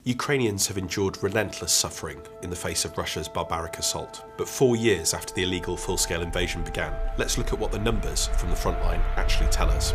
Ukrainians have endured relentless suffering in the face of Russia's barbaric assault. But 4 years after the illegal full-scale invasion began, let's look at what the numbers from the front line actually tell us.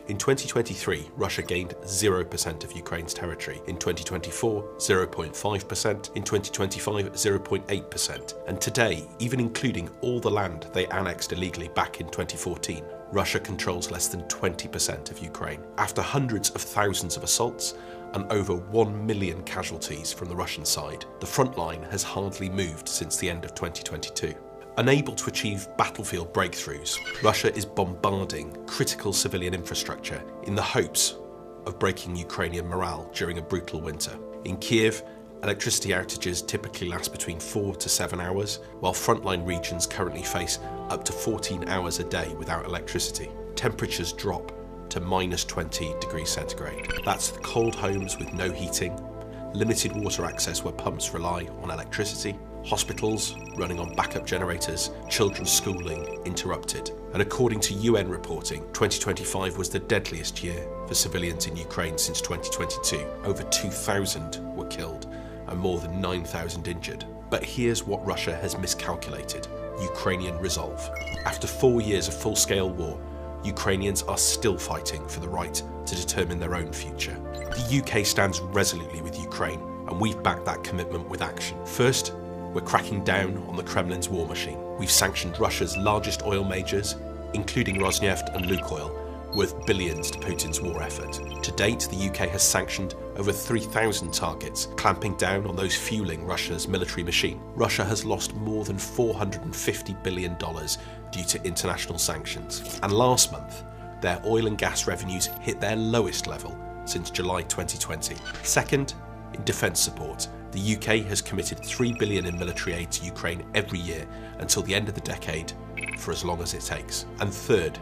In 2023, Russia gained 0% of Ukraine's territory. In 2024, 0.5%. In 2025, 0.8%. And today, even including all the land they annexed illegally back in 2014, Russia controls less than 20% of Ukraine. After hundreds of thousands of assaults and over 1 million casualties from the Russian side, the front line has hardly moved since the end of 2022. Unable to achieve battlefield breakthroughs, Russia is bombarding critical civilian infrastructure in the hopes of breaking Ukrainian morale during a brutal winter. In Kiev, electricity outages typically last between 4 to 7 hours, while frontline regions currently face up to 14 hours a day without electricity. Temperatures drop to minus 20 degrees centigrade. That's the cold homes with no heating, limited water access where pumps rely on electricity, hospitals running on backup generators, children's schooling interrupted. And according to UN reporting, 2025 was the deadliest year for civilians in Ukraine since 2022. Over 2,000 were killed and more than 9,000 injured. But here's what Russia has miscalculated: Ukrainian resolve. After 4 years of full-scale war, Ukrainians are still fighting for the right to determine their own future. The UK stands resolutely with Ukraine, and we've backed that commitment with action. First, we're cracking down on the Kremlin's war machine. We've sanctioned Russia's largest oil majors, including Rosneft and Lukoil, worth billions to Putin's war effort. To date, the UK has sanctioned over 3,000 targets, clamping down on those fueling Russia's military machine. Russia has lost more than $450 billion due to international sanctions. And last month, their oil and gas revenues hit their lowest level since July 2020. Second, in defence support, the UK has committed $3 billion in military aid to Ukraine every year until the end of the decade, for as long as it takes. And third,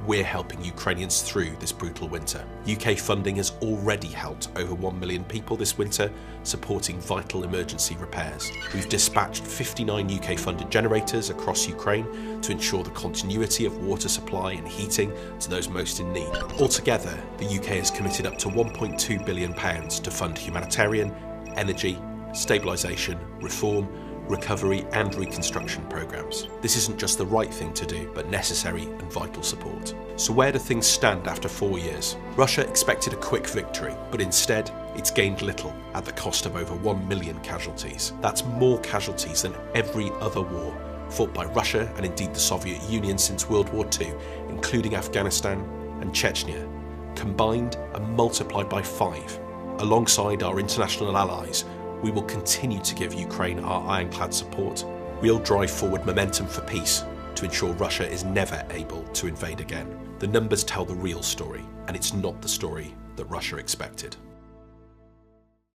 we're helping Ukrainians through this brutal winter. UK funding has already helped over 1 million people this winter, supporting vital emergency repairs. We've dispatched 59 UK-funded generators across Ukraine to ensure the continuity of water supply and heating to those most in need. Altogether, the UK has committed up to £1.2 billion to fund humanitarian, energy, stabilisation, reform, recovery and reconstruction programmes. This isn't just the right thing to do, but necessary and vital support. So where do things stand after 4 years? Russia expected a quick victory, but instead it's gained little at the cost of over 1 million casualties. That's more casualties than every other war fought by Russia and indeed the Soviet Union since World War II, including Afghanistan and Chechnya, combined and multiplied by 5. Alongside our international allies, we will continue to give Ukraine our ironclad support. We'll drive forward momentum for peace to ensure Russia is never able to invade again. The numbers tell the real story, and it's not the story that Russia expected.